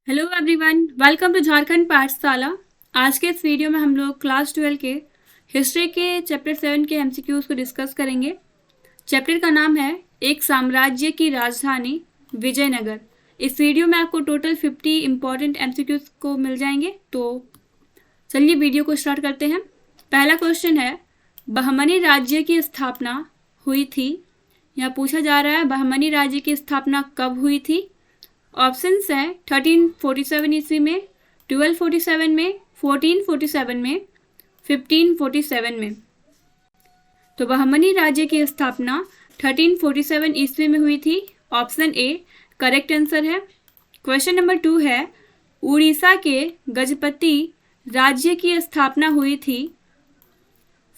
Hello everyone, welcome to Jharkhand Pathshala. आज के इस वीडियो में हम लोग क्लास 12 के हिस्ट्री के चैप्टर 7 के एमसीक्यूज को डिस्कस करेंगे। चैप्टर का नाम है एक साम्राज्य की राजधानी विजयनगर। इस वीडियो में आपको टोटल 50 इंपॉर्टेंट एमसीक्यूज को मिल जाएंगे। तो चलिए वीडियो को स्टार्ट करते हैं। पहला क्वेश्चन है, बहमनी राज्य की स्थापना हुई थी। यहाँ पूछा जा रहा है बहमनी राज्य की स्थापना कब हुई थी। ऑप्शंस हैं 1347 ईस्वी में, 1247 में, 1447 में, 1547 में। तो बहमनी राज्य की स्थापना 1347 ईस्वी में हुई थी। ऑप्शन ए करेक्ट आंसर है। क्वेश्चन नंबर 2 है, उड़ीसा के गजपति राज्य की स्थापना हुई थी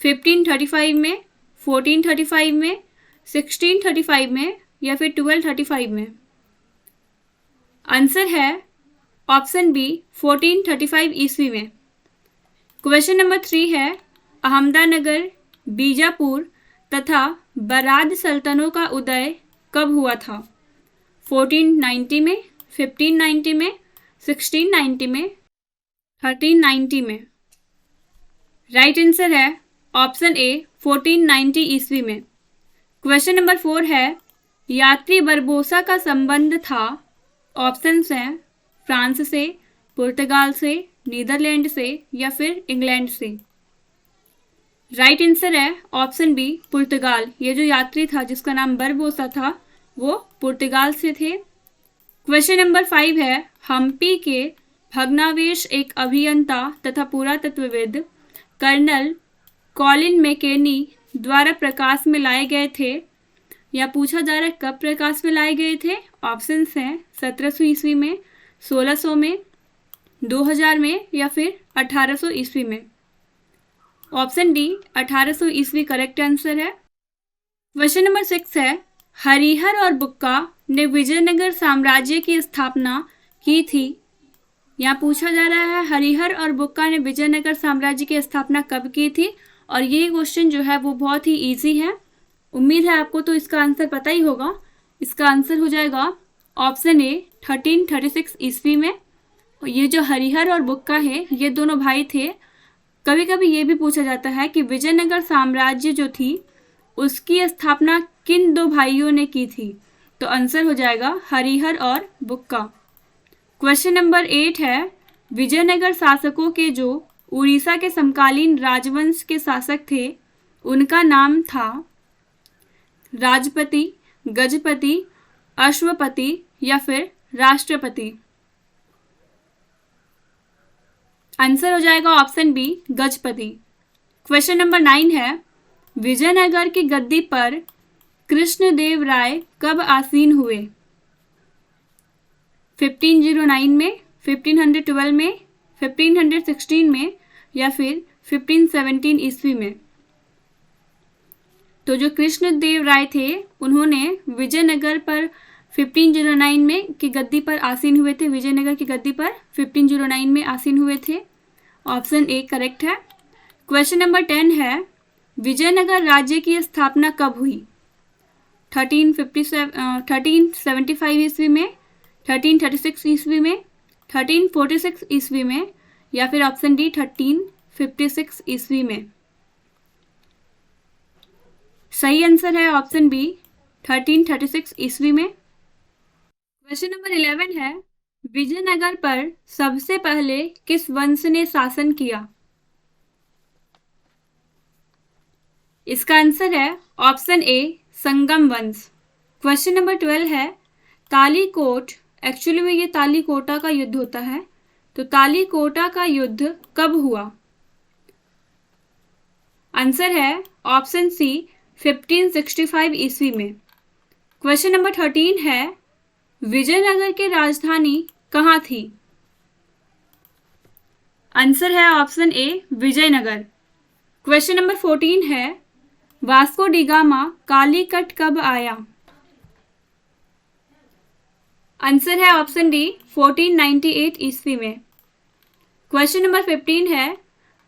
1535 में, 1435 में, 1635 में या फिर 1235 में। आंसर है ऑप्शन बी 1435 ईस्वी में। क्वेश्चन नंबर 3 है, अहमदानगर, बीजापुर तथा बराद सल्तनों का उदय कब हुआ था। 1490 में, 1590 में, 1690 में, 1390 में। राइट आंसर है ऑप्शन ए 1490 ईस्वी में। क्वेश्चन नंबर 4 है, यात्री बरबोसा का संबंध था। ऑप्शंस हैं फ्रांस से, पुर्तगाल से, नीदरलैंड से या फिर इंग्लैंड से। राइट आंसर है ऑप्शन बी पुर्तगाल। ये जो यात्री था जिसका नाम बरबोसा था वो पुर्तगाल से थे। क्वेश्चन नंबर 5 है, हम्पी के भग्नावशेष एक अभियंता तथा पुरातत्वविद कर्नल कॉलिन मैकेनी द्वारा प्रकाश में लाए गए थे। या पूछा जा रहा है कब प्रकाश में लाए गए थे। ऑप्शंस हैं 1700 ईस्वी में, 1600 में, 2000 में या फिर 1800 ईस्वी में। ऑप्शन डी 1800 ईस्वी करेक्ट आंसर है। क्वेश्चन नंबर 6 है, हरिहर और बुक्का ने विजयनगर साम्राज्य की स्थापना की थी। यहाँ पूछा जा रहा है हरिहर और बुक्का ने विजयनगर साम्राज्य की स्थापना कब की थी। और ये क्वेश्चन जो है वो बहुत ही ईजी है। उम्मीद है आपको तो इसका आंसर पता ही होगा। इसका आंसर हो जाएगा ऑप्शन ए 1336 ईस्वी में। और ये जो हरिहर और बुक्का है ये दोनों भाई थे। कभी कभी ये भी पूछा जाता है कि विजयनगर साम्राज्य जो थी उसकी स्थापना किन दो भाइयों ने की थी। तो आंसर हो जाएगा हरिहर और बुक्का। क्वेश्चन नंबर 8 है, विजयनगर शासकों के जो उड़ीसा के समकालीन राजवंश के शासक थे उनका नाम था राजपति, गजपति, अश्वपति या फिर राष्ट्रपति। आंसर हो जाएगा option B Gajapati. Question number 9 है, विजयनगर की गद्दी पर कृष्णदेव राय कब आसीन हुए। 1509 में, 1512 में, 1516 में या फिर 1517 ईस्वी में। तो जो कृष्णदेव राय थे उन्होंने विजयनगर पर 1509 में की गद्दी पर आसीन हुए थे। विजयनगर की गद्दी पर 1509 में आसीन हुए थे। ऑप्शन ए करेक्ट है। क्वेश्चन नंबर 10 है, विजयनगर राज्य की स्थापना कब हुई। 1375 ईस्वी में, 1336 ईस्वी में, 1346 ईस्वी में या फिर ऑप्शन डी 1356 ईस्वी में। सही आंसर है ऑप्शन बी 1336 ईस्वी में। क्वेश्चन नंबर 11 है, विजयनगर पर सबसे पहले किस वंश ने शासन किया। इसका आंसर है ऑप्शन ए संगम वंश। क्वेश्चन नंबर 12 है, तालीकोट, एक्चुअली में ये तालीकोटा का युद्ध होता है। तो तालीकोटा का युद्ध कब हुआ। आंसर है ऑप्शन सी 1565 ईस्वी में। क्वेश्चन नंबर 13 है, विजयनगर की राजधानी कहाँ थी। आंसर है option A Vijayanagara. Question number 14 है, वास्को डी गामा कालीकट कब आया। आंसर है ऑप्शन डी 1498 ईस्वी में। क्वेश्चन नंबर 15 है,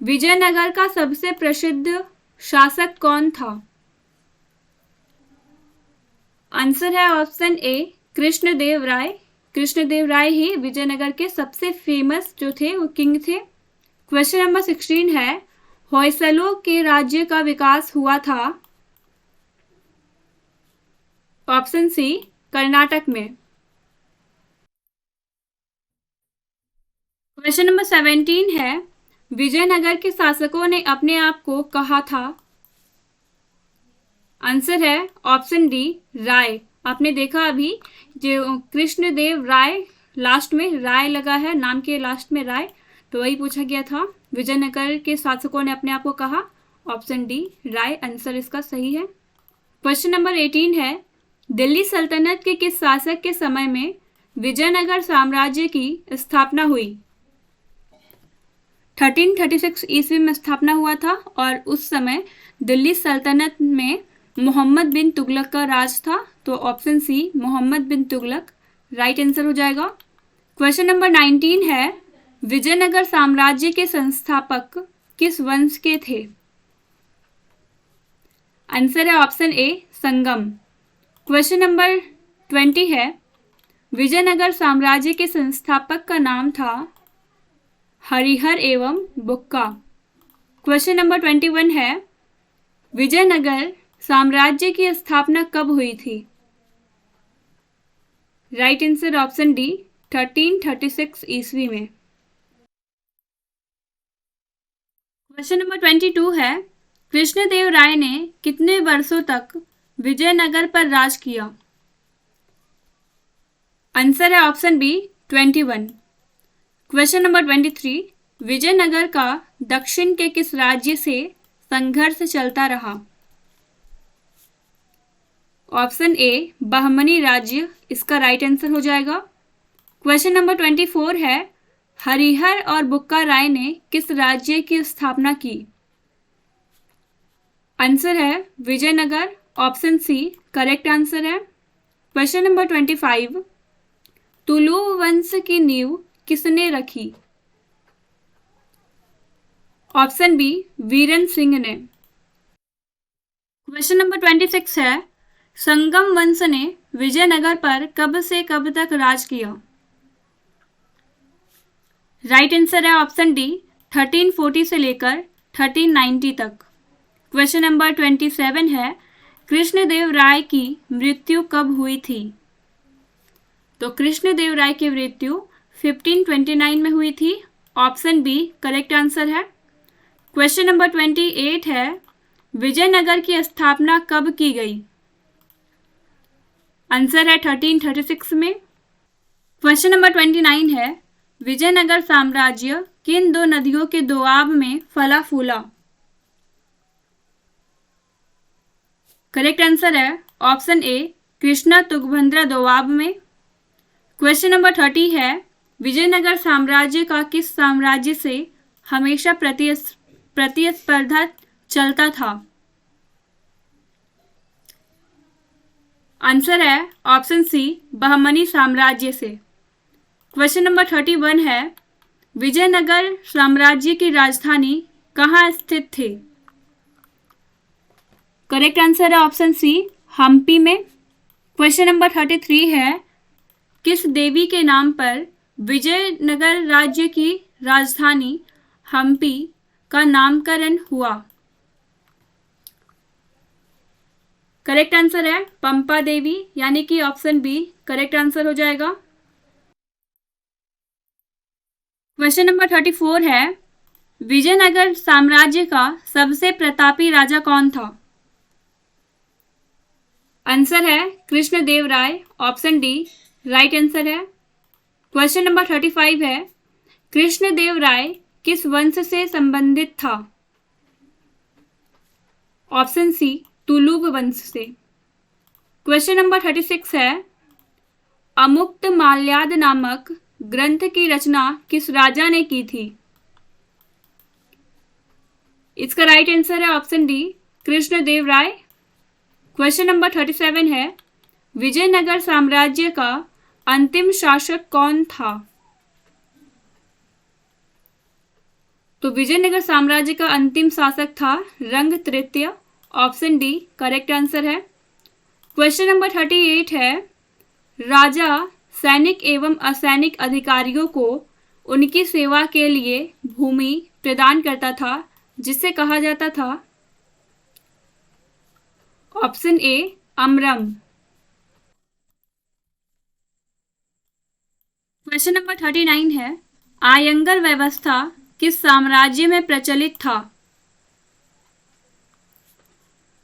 विजयनगर का सबसे प्रसिद्ध शासक कौन था। आंसर है ऑप्शन ए कृष्णदेव राय। कृष्णदेव राय ही विजयनगर के सबसे फेमस जो थे वो किंग थे। क्वेश्चन नंबर 16 है, होयसलों के राज्य का विकास हुआ था। ऑप्शन सी कर्नाटक में। क्वेश्चन नंबर 17 है, विजयनगर के शासकों ने अपने आप को कहा था। आंसर है ऑप्शन डी राय। आपने देखा अभी जो कृष्णदेव राय, लास्ट में राय लगा है, नाम के लास्ट में राय, तो वही पूछा गया था। विजयनगर के शासकों ने अपने आप को कहा। ऑप्शन डी राय आंसर इसका सही है। क्वेश्चन नंबर 18 है, दिल्ली सल्तनत के किस शासक के समय में विजयनगर साम्राज्य की स्थापना हुई? 1336 ईस्वी में स्थापना हुआ था और उस समय दिल्ली सल्तनत में मोहम्मद बिन तुगलक का राज था। तो ऑप्शन सी मोहम्मद बिन तुगलक राइट आंसर हो जाएगा। क्वेश्चन नंबर 19 है, विजयनगर साम्राज्य के संस्थापक किस वंश के थे? आंसर है ऑप्शन ए संगम। क्वेश्चन नंबर 20 है, विजयनगर साम्राज्य के संस्थापक का नाम था हरिहर एवं बुक्का। क्वेश्चन नंबर 21 है, विजयनगर साम्राज्य की स्थापना कब हुई थी? राइट आंसर ऑप्शन डी 1336 ईस्वी में। क्वेश्चन नंबर 22 है, कृष्णदेव राय ने कितने वर्षों तक विजयनगर पर राज किया? आंसर है option B 21। Question number 23, Vijayanagara का दक्षिण के किस राज्य से संघर्ष चलता रहा? ऑप्शन ए बहमनी राज्य इसका राइट आंसर हो जाएगा। क्वेश्चन नंबर 24 है, हरिहर और बुक्का राय ने किस राज्य की स्थापना की? आंसर है Vijayanagara. Option C correct answer है। क्वेश्चन नंबर 25, तुलु वंश की नींव किसने रखी? ऑप्शन बी वीरन सिंह ने। क्वेश्चन नंबर 26 है, संगम वंश ने विजयनगर पर कब से कब तक राज किया? राइट आंसर है ऑप्शन डी 1340 से लेकर 1390 तक। क्वेश्चन नंबर 27 है, कृष्णदेव राय की मृत्यु कब हुई थी? तो कृष्णदेव राय की मृत्यु 1529 में हुई थी। ऑप्शन बी करेक्ट आंसर है। क्वेश्चन नंबर 28 है, विजयनगर की स्थापना कब की गई? आंसर है 1336 में। क्वेश्चन नंबर 29 है, विजयनगर साम्राज्य किन दो नदियों के दोआब में फला फूला? करेक्ट आंसर है ऑप्शन ए कृष्णा तुंगभद्रा दोआब में। क्वेश्चन नंबर 30 है, विजयनगर साम्राज्य का किस साम्राज्य से हमेशा प्रतिस्पर्धा चलता था? आंसर है ऑप्शन सी बहमनी साम्राज्य से। क्वेश्चन नंबर 31 है, विजयनगर साम्राज्य की राजधानी कहाँ स्थित थी? करेक्ट आंसर है ऑप्शन सी हम्पी में। क्वेश्चन नंबर 33 है, किस देवी के नाम पर विजयनगर राज्य की राजधानी हम्पी का नामकरण हुआ? करेक्ट आंसर है पंपा देवी, यानी कि ऑप्शन बी करेक्ट आंसर हो जाएगा। क्वेश्चन नंबर 34 है, विजयनगर साम्राज्य का सबसे प्रतापी राजा कौन था? आंसर है कृष्णदेव राय। ऑप्शन डी राइट आंसर है। क्वेश्चन नंबर 35 है, कृष्णदेव राय किस वंश से संबंधित था? ऑप्शन सी तुलुग वंश से। क्वेश्चन नंबर 36 है, अमुक्त माल्याद नामक ग्रंथ की रचना किस राजा ने की थी? इसका राइट आंसर है ऑप्शन डी कृष्णदेव राय। क्वेश्चन नंबर 37 है, विजयनगर साम्राज्य का अंतिम शासक कौन था? तो विजयनगर साम्राज्य का अंतिम शासक था रंग तृतीय। ऑप्शन डी करेक्ट आंसर है। क्वेश्चन नंबर 38 है, राजा सैनिक एवं असैनिक अधिकारियों को उनकी सेवा के लिए भूमि प्रदान करता था, जिसे कहा जाता था? ऑप्शन ए अमरम। क्वेश्चन नंबर 39 है, आयंगर व्यवस्था किस साम्राज्य में प्रचलित था?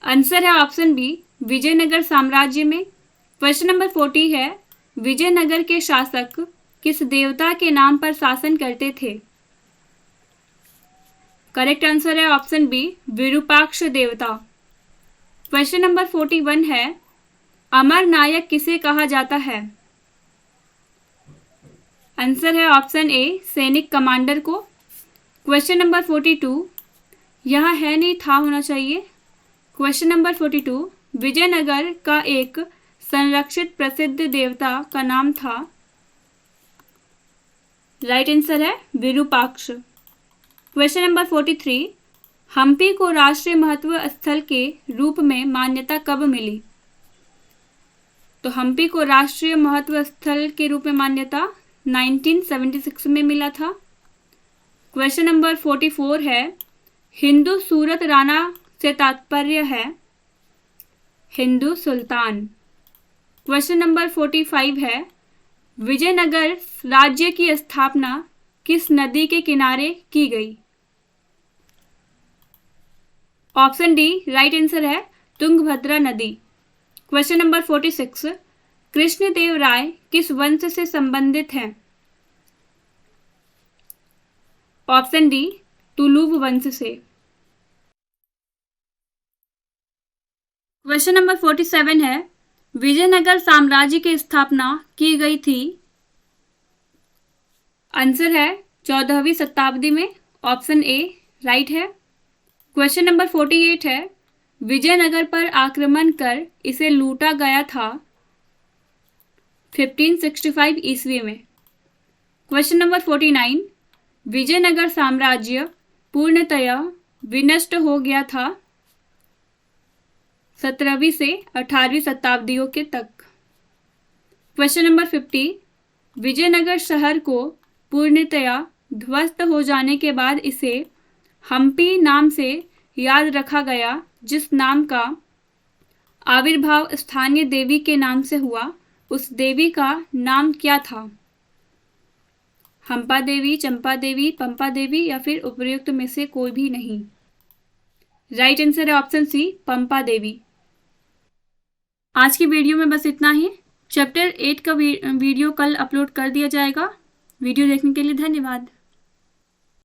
आंसर है ऑप्शन बी विजयनगर साम्राज्य में। क्वेश्चन नंबर 40 है, विजयनगर के शासक किस देवता के नाम पर शासन करते थे? करेक्ट आंसर है ऑप्शन बी विरूपाक्ष देवता। क्वेश्चन नंबर 41 है, अमर नायक किसे कहा जाता है? आंसर है ऑप्शन ए सैनिक कमांडर को। क्वेश्चन नंबर 42, यहाँ है नहीं था होना चाहिए। क्वेश्चन नंबर 42, विजयनगर का एक संरक्षित प्रसिद्ध देवता का नाम था? राइट आंसर है विरूपाक्ष। क्वेश्चन नंबर 43, हम्पी को राष्ट्रीय महत्व स्थल के रूप में मान्यता कब मिली? तो हम्पी को राष्ट्रीय महत्व स्थल के रूप में मान्यता 1976 में मिला था। क्वेश्चन नंबर 44 है, हिंदू सूरत राणा से तात्पर्य है? हिंदू सुल्तान। क्वेश्चन नंबर 45 है, विजयनगर राज्य की स्थापना किस नदी के किनारे की गई? ऑप्शन डी राइट आंसर है तुंगभद्रा नदी। क्वेश्चन नंबर 46, कृष्णदेव राय किस वंश से संबंधित हैं? ऑप्शन डी तुलुव वंश से। क्वेश्चन नंबर 47 है, विजयनगर साम्राज्य की स्थापना की गई थी? आंसर है 14वीं शताब्दी में। ऑप्शन ए राइट है। क्वेश्चन नंबर 48 है, विजयनगर पर आक्रमण कर इसे लूटा गया था? 1565 ईस्वी में। क्वेश्चन नंबर 49, विजयनगर साम्राज्य पूर्णतया विनष्ट हो गया था? 17वीं से 18वीं शताब्दियों के तक। क्वेश्चन नंबर 50, विजयनगर शहर को पूर्णतया ध्वस्त हो जाने के बाद इसे हम्पी नाम से याद रखा गया, जिस नाम का आविर्भाव स्थानीय देवी के नाम से हुआ, उस देवी का नाम क्या था? हम्पा देवी, चंपा देवी, पंपा देवी या फिर उपर्युक्त में से कोई भी नहीं। राइट आंसर है ऑप्शन सी पंपा देवी। आज की वीडियो में बस इतना ही। चैप्टर 8 का वीडियो कल अपलोड कर दिया जाएगा। वीडियो देखने के लिए धन्यवाद।